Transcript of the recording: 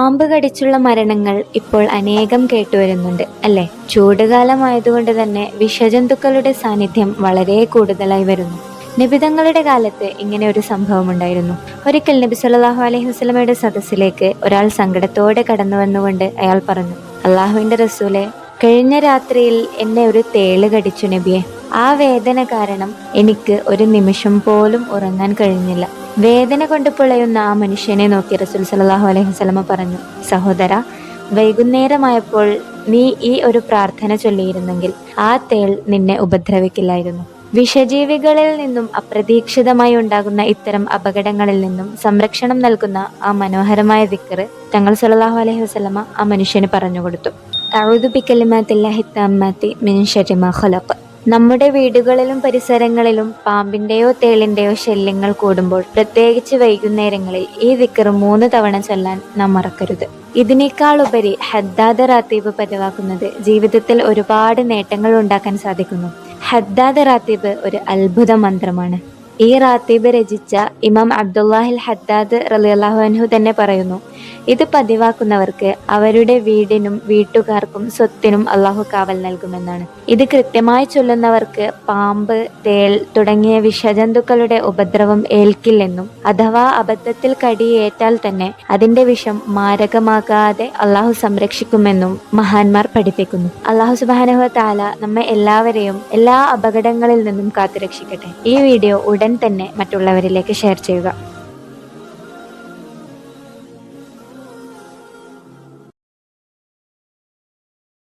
പാമ്പ് കടിച്ചുള്ള മരണങ്ങൾ ഇപ്പോൾ അനേകം കേട്ടുവരുന്നുണ്ട് അല്ലേ? ചൂടുകാലമായതുകൊണ്ട് തന്നെ വിഷജന്തുക്കളുടെ സാന്നിധ്യം വളരെ കൂടുതലായി വരുന്നു. നബിതങ്ങളുടെ കാലത്ത് ഇങ്ങനെ ഒരു സംഭവം ഉണ്ടായിരുന്നു. ഒരിക്കൽ നബി സല്ലല്ലാഹു അലൈഹി വസല്ലമയുടെ സദസ്സിലേക്ക് ഒരാൾ സങ്കടത്തോടെ കടന്നു വന്നുകൊണ്ട് അയാൾ പറഞ്ഞു, അള്ളാഹുവിന്റെ റസൂലെ, കഴിഞ്ഞ രാത്രിയിൽ എന്നെ ഒരു തേള് കടിച്ചു നബിയെ. ആ വേദന കാരണം എനിക്ക് ഒരു നിമിഷം പോലും ഉറങ്ങാൻ കഴിഞ്ഞില്ല. വേദന കൊണ്ട് പിളയുന്ന ആ മനുഷ്യനെ നോക്കി റസൂൽ സല്ലല്ലാഹു അലൈഹി വസല്ലമ പറഞ്ഞു, സഹോദര, വൈകുന്നേരമായപ്പോൾ നീ ഈ ഒരു പ്രാർത്ഥന ചൊല്ലിയിരുന്നെങ്കിൽ ആ തേൾ നിന്നെ ഉപദ്രവിക്കില്ലായിരുന്നു. വിഷജീവികളിൽ നിന്നും അപ്രതീക്ഷിതമായി ഉണ്ടാകുന്ന ഇത്തരം അപകടങ്ങളിൽ നിന്നും സംരക്ഷണം നൽകുന്ന ആ മനോഹരമായ ദിക്ർ തങ്ങൾ സല്ലല്ലാഹു അലൈഹി വസല്ലമ ആ മനുഷ്യന് പറഞ്ഞു കൊടുത്തു. അഊദു ബികലിമാത്തില്ലാഹി തമ്മാത്തി മിൻ ശർരി മാ ഖലഖ്. നമ്മുടെ വീടുകളിലും പരിസരങ്ങളിലും പാമ്പിന്റെയോ തേളിന്റെയോ ശല്യങ്ങൾ കൂടുമ്പോൾ, പ്രത്യേകിച്ച് വൈകുന്നേരങ്ങളിൽ ഈ ദിക്ർ 3 തവണ ചൊല്ലാൻ നാം മറക്കരുത്. ഇതിനേക്കാൾ ഉപരി ഹദ്ദാദ് റാത്തീബ് പതിവാക്കുന്നത് ജീവിതത്തിൽ ഒരുപാട് നേട്ടങ്ങൾ ഉണ്ടാക്കാൻ സാധിക്കുന്നു. ഹദ്ദാദ് റാത്തീബ് ഒരു അത്ഭുത മന്ത്രമാണ്. ഈ റാത്തീബ് രചിച്ച ഇമാം അബ്ദുല്ലാഹിൽ ഹദ്ദാദ് റളിയല്ലാഹു അൻഹു തന്നെ പറയുന്നു, ഇത് പതിവാക്കുന്നവർക്ക് അവരുടെ വീടിനും വീട്ടുകാർക്കും സ്വത്തിനും അള്ളാഹു കാവൽ നൽകുമെന്നാണ്. ഇത് കൃത്യമായി ചൊല്ലുന്നവർക്ക് പാമ്പ്, തേൾ തുടങ്ങിയ വിഷജന്തുക്കളുടെ ഉപദ്രവം ഏൽക്കില്ലെന്നും, അഥവാ അബദ്ധത്തിൽ കടിയേറ്റാൽ തന്നെ അതിന്റെ വിഷം മാരകമാകാതെ അള്ളാഹു സംരക്ഷിക്കുമെന്നും മഹാന്മാർ പഠിപ്പിക്കുന്നു. അള്ളാഹു സുബ്ഹാനഹു വ തആല നമ്മെ എല്ലാവരെയും എല്ലാ അപകടങ്ങളിൽ നിന്നും കാത്തുരക്ഷിക്കട്ടെ. ഈ വീഡിയോ ഉടൻ തന്നെ മറ്റുള്ളവരിലേക്ക് ഷെയർ ചെയ്യുക.